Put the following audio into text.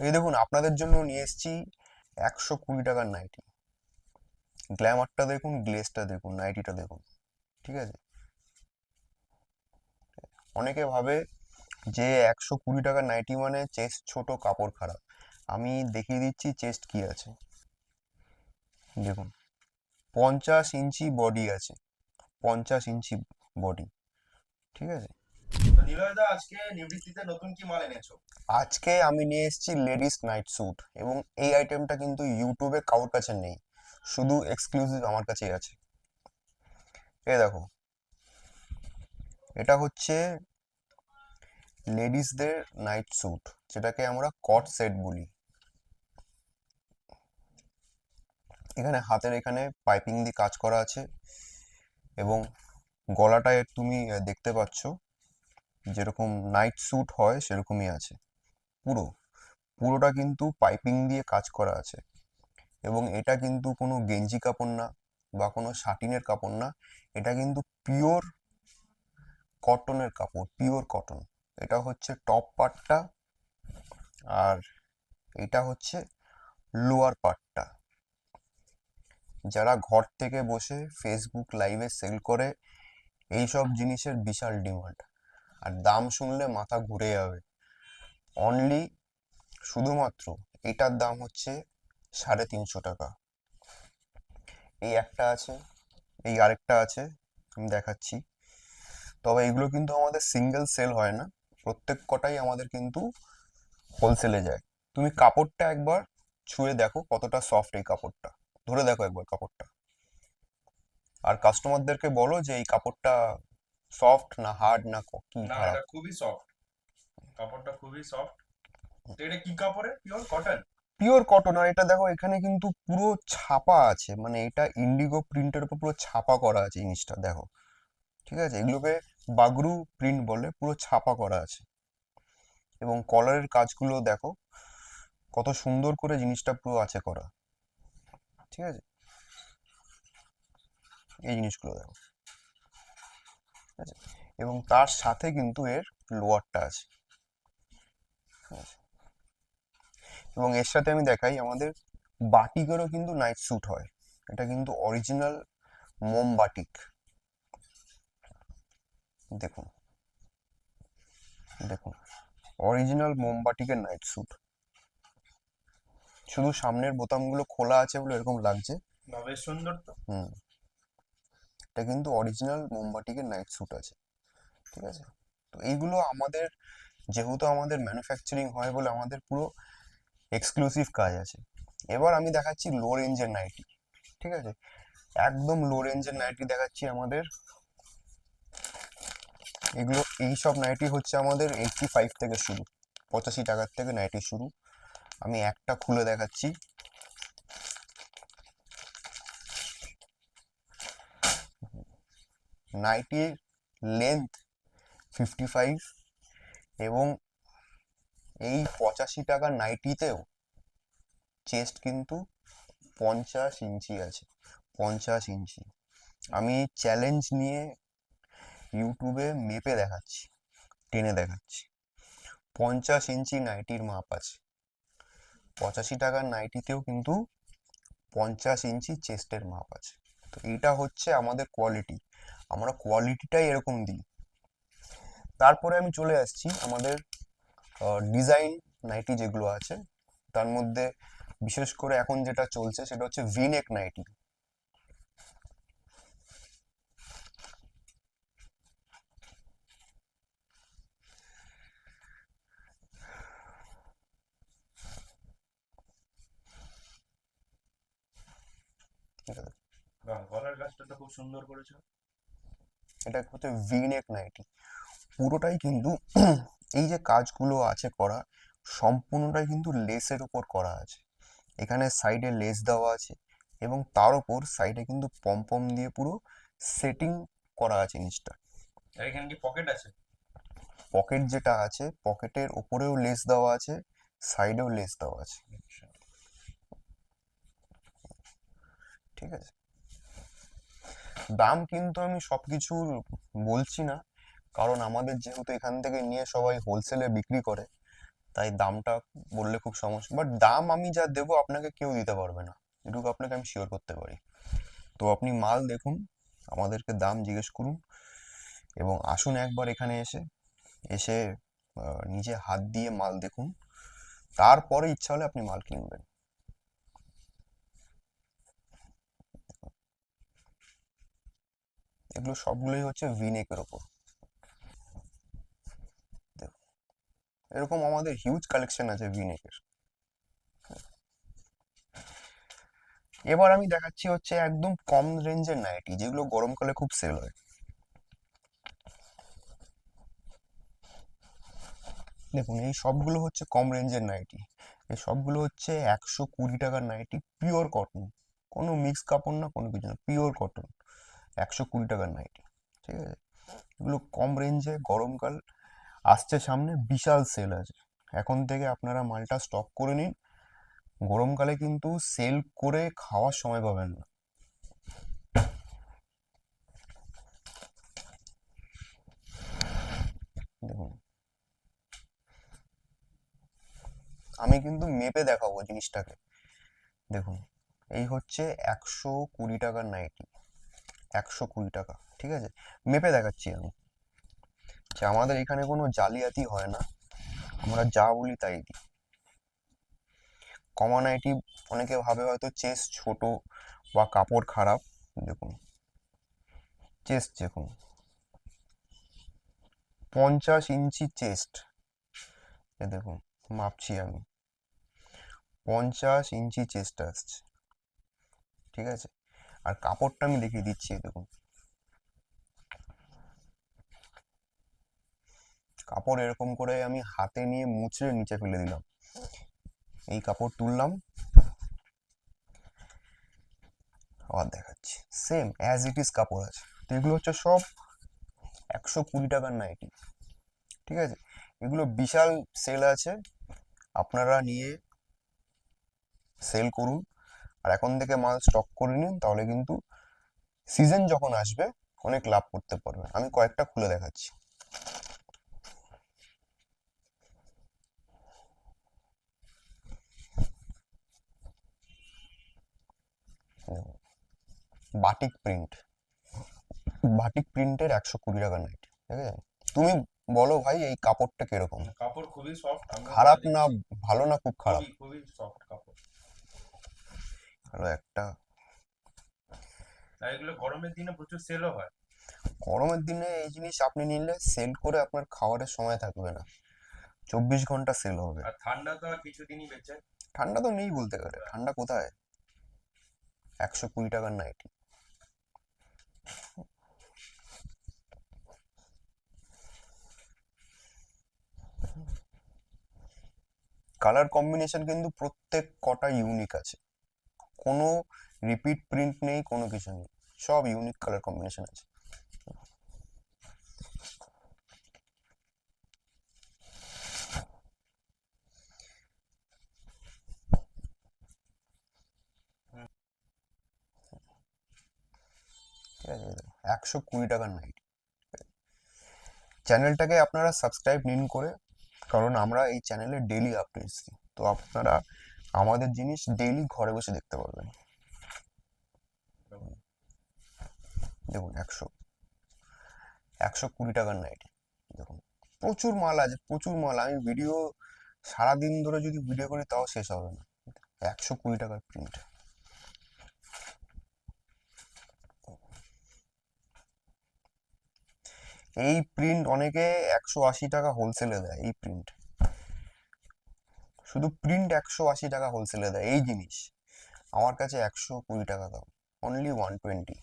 এই দেখুন, আপনাদের জন্য নিয়ে এসেছি 120 টাকার নাইটি। গ্ল্যামারটা দেখুন, গ্লেজটা দেখুন, নাইটিটা দেখুন। ঠিক আছে। অনেকে ভাবে যে 120 টাকার নাইটি মানে চেস্ট ছোট, কাপড় খারাপ। আমি দেখিয়ে দিচ্ছি চেস্ট কি আছে। দেখুন, 50 ইঞ্চি বডি আছে, 50 ইঞ্চি বডি। ঠিক আছে। তো নিলয় দা, আজকে নিবৃত্তিতে নতুন কি মাল এনেছো? আজকে আমি নিয়ে এসেছি লেডিস নাইট স্যুট, এবং এই আইটেমটা কিন্তু ইউটিউবে কারোর কাছে নেই, শুধু এক্সক্লুসিভ আমার কাছেই আছে। এই দেখো, এটা হচ্ছে লেডিসদের নাইট স্যুট, যেটাকে আমরা কট সেট বলি। এখানে হাতের এখানে পাইপিং দিয়ে কাজ করা আছে, এবং গলাটায় তুমি দেখতে পাচ্ছ যেরকম নাইট স্যুট হয় সেরকমই আছে। পুরো পুরোটা কিন্তু পাইপিং দিয়ে কাজ করা আছে, এবং এটা কিন্তু কোনো গেঞ্জি কাপড় না বা কোনো শাটিনের কাপড় না। এটা কিন্তু পিওর কটনের কাপড়, পিওর কটন। এটা হচ্ছে টপ পার্টটা, আর এটা হচ্ছে লোয়ার পার্টটা। যারা ঘর থেকে বসে ফেসবুক লাইভে সেল করে, এই সব জিনিসের বিশাল ডিমান্ড। আর দাম শুনলে মাথা ঘুরে যাবে। অনলি, শুধুমাত্র এটার দাম হচ্ছে 350 টাকা। এই একটা আছে, এই আরেকটা আছে, আমি দেখাচ্ছি। তবে এগুলো কিন্তু আমাদের সিঙ্গেল সেল হয় না, প্রত্যেক কটাই আমাদের কিন্তু হোলসেলে যায়। তুমি কাপড়টা একবার ছুঁয়ে দেখো কতটা সফট এই কাপড়টা, ধরে দেখো একবার কাপড়টা, আর কাস্টমারদেরকে বলো যে এই কাপড়টা সফট না হার্ড না কি না, খারাপ। এটা খুবই সফট। কাপড়টা খুবই সফট। তো এটা কি কাপড়ের? Pure cotton? Pure cotton. আর এটা দেখো, এখানে কিন্তু পুরো ছাপা আছে, মানে এটা ইন্ডিগো প্রিন্টের উপর পুরো ছাপা করা আছে জিনিসটা, দেখো। ঠিক আছে, এগুলোকে বাগরু প্রিন্ট বলে, পুরো ছাপা করা আছে। এবং কলারের কাজগুলো দেখো কত সুন্দর করে জিনিসটা পুরো আছে করা। ঠিক আছে, এই জিনিসগুলো দেখো। ঠিক আছে, এবং তার সাথে কিন্তু এর লোয়ারটা আছে। ঠিক আছে? এবং এর সাথে আমি দেখাই, আমাদের বাটিকেরও কিন্তু নাইট স্যুট হয়। এটা কিন্তু অরিজিনাল মোম বাটিক। দেখুন, দেখুন, অরিজিনাল মোম বাটিকের নাইট স্যুট। শুধু সামনের বোতামগুলো খোলা আছে বলে এরকম লাগছে। না, বেশ সুন্দর তো। হুম, এটা কিন্তু অরিজিনাল মোমবাটিকের নাইট স্যুট আছে। ঠিক আছে। তো এইগুলো আমাদের, যেহেতু আমাদের ম্যানুফ্যাকচারিং হয় বলে আমাদের পুরো এক্সক্লুসিভ কাজ আছে। এবার আমি দেখাচ্ছি লো রেঞ্জের নাইটি। ঠিক আছে, একদম লো রেঞ্জের নাইটি দেখাচ্ছি আমাদের। এগুলো, এই সব নাইটি হচ্ছে আমাদের 85 থেকে শুরু, 85 টাকার থেকে নাইটি শুরু। আমি একটা খুলে দেখাচ্ছি। নাইটির লেন্থ 55, এবং এই 85 টাকার নাইটিতেও চেস্ট কিন্তু 50 ইঞ্চি আছে, 50 ইঞ্চি। আমি চ্যালেঞ্জ নিয়ে ইউটিউবে মেপে দেখাচ্ছি, টেনে দেখাচ্ছি। 50 ইঞ্চি নাইটির মাপ আছে, 85 টাকার নাইটিতেও কিন্তু 50 ইঞ্চি চেস্টের মাপ আছে। তো এইটা হচ্ছে আমাদের কোয়ালিটি, আমরা কোয়ালিটিটাই এরকম দিই। তারপরে আমি চলে আসছি আমাদের ডিজাইন নাইটি যেগুলো আছে, তার মধ্যে বিশেষ করে এখন যেটা চলছে সেটা হচ্ছে ভিনেক নাইটি। ঠিক আছে, বাহ, গলার কাজটা তো খুব সুন্দর করেছো। এটা হচ্ছে ভিনেক নাইটি। পুরোটাই কিন্তু এই যে কাজগুলো আছে করা, সম্পূর্ণটাই কিন্তু লেসের উপর করা আছে। এখানে সাইডে লেস দেওয়া আছে, এবং তার উপর সাইডে কিন্তু পম দিয়ে পুরো সেটিং করা আছে জিনিসটা। আর এখানে কি পকেট আছে? পকেট যেটা আছে, পকেটের উপরেও লেস দেওয়া আছে, সাইডেও লেস দেওয়া আছে। আচ্ছা। ঠিক আছে। দাম কিন্তু আমি সবকিছুর বলছি না, কারণ আমাদের যেহেতু এখান থেকে নিয়ে সবাই হোলসেলে বিক্রি করে, তাই দামটা বললে খুব সমস্যা, বাট দাম আমি যা দেবো আপনাকে কেউ দিতে পারবে না, এটুকু আপনাকে আমি শিওর করতে পারি। তো আপনি মাল দেখুন, আমাদেরকে দাম জিজ্ঞেস করুন, এবং আসুন একবার এখানে এসে এসে নিজে হাত দিয়ে মাল দেখুন, তারপরে ইচ্ছা হলে আপনি মাল কিনবেন। এগুলো সবগুলোই হচ্ছে ভিনেকের ওপর। দেখুন, এরকম আমাদের হিউজ কালেকশন আছে ভিনেকের। এবার আমি দেখাচ্ছি হচ্ছে একদম কম রেঞ্জের নাইটি, যেগুলো গরমকালে খুব সেল হয়। দেখুন, এই সবগুলো হচ্ছে কম রেঞ্জের নাইটি। এই সবগুলো হচ্ছে 120 টাকার নাইটি, পিওর কটন, কোনো মিক্স কাপড় না, কোনো কিছু না, পিওর কটন, 120 টাকার নাইটি। ঠিক আছে, এগুলো কম রেঞ্জে, গরমকাল আসছে সামনে, বিশাল সেল আছে। এখন থেকে আপনারা মালটা স্টক করে নিন, গরমকালে কিন্তু সেল করে খাওয়ার সময় পাবেন না। দেখুন, আমি কিন্তু মেপে দেখাবো জিনিসটাকে। দেখুন, এই হচ্ছে 120 টাকার নাইটি, 120 টাকা, ঠিক আছে, মেপে দেখাচ্ছি আমি, যে আমাদের এখানে কোনো জালিয়াতি হয় না, আমরা যা বলি তাই দিই। কমা নাইটি, অনেকে ভাবে হয়তো চেস্ট ছোট বা কাপড় খারাপ। দেখুন, চেস্ট দেখুন, 50 ইঞ্চি চেস্ট, এ দেখুন, মাপছি আমি, 50 ইঞ্চি চেস্ট আসছে, ঠিক আছে। আর কাপড়টা আমি দেখিয়ে দিচ্ছি, এই দেখুন, কাপড় এরকম করে আমি হাতে নিয়ে মুচড়ে নিচে ফেলে দিলাম, এই কাপড় তুললাম, আবার দেখাচ্ছি, সেম অ্যাজ ইট ইজ কাপড় আছে। তো এগুলো হচ্ছে সব 120 টাকার নাইটি, ঠিক আছে। এগুলো বিশাল সেল আছে, আপনারা নিয়ে সেল করুন, আর এখন থেকে মাল স্টক করে নিন, তাহলে কিন্তু সিজন যখন আসবে অনেক লাভ করতে পারবে। আমি কয়েকটা খুলে দেখাচ্ছি। দেখুন, বাটিক প্রিন্ট, বাটিক প্রিন্টের 120 টাকা নাইটি, ঠিক আছে। তুমি বলো ভাই, এই কাপড়টা কিরকম? কাপড় খুবই সফট, আমি বলে খারাপ না, দিচ্ছি। ভালো না খুব খারাপ? খুবই খুবই সফট কাপড়। ভালো একটা। আর এগুলো গরমের দিনে প্রচুর সেলও হয়। গরমের দিনে এই জিনিস আপনি নিলে সেল করে আপনার খাবারের সময় থাকবে না, 24 ঘন্টা সেল হবে। আর ঠান্ডা তো আর কিছুদিনই বেঁচে। ঠান্ডা তো নেই বলতে গেলে, ঠান্ডা কোথায়, 120 টাকার নাইটি। কালার কম্বিনেশন কিন্তু প্রত্যেক কটা ইউনিক আছে, কোনো রিপিট প্রিন্ট নেই, কোনো কিছু নেই, সব ইউনিক কালার কম্বিনেশন আছে। ঠিক আছে, 120 টাকার নাইট। চ্যানেলটাকে আপনারা সাবস্ক্রাইব নিন করে, কারণ আমরা এই চ্যানেলে ডেইলি আপডেটস দিই, তো আপনারা আমাদের জিনিস ডেইলি ঘরে বসে দেখতে পারবেন। দেখুন, 120 টাকার নাইটি, দেখুন, প্রচুর মাল আছে, প্রচুর মাল, আমি ভিডিও সারাদিন ধরে যদি ভিডিও করি তাও শেষ হবে না। 120 টাকার প্রিন্ট, এই প্রিন্ট অনেকে 180 টাকা হোলসেলে দেয়, এই প্রিন্ট, শুধু প্রিন্ট 180 টাকা হোলসেলে দেয় এই জিনিস, আমার কাছে 120 টাকা দাম, অনলি 120।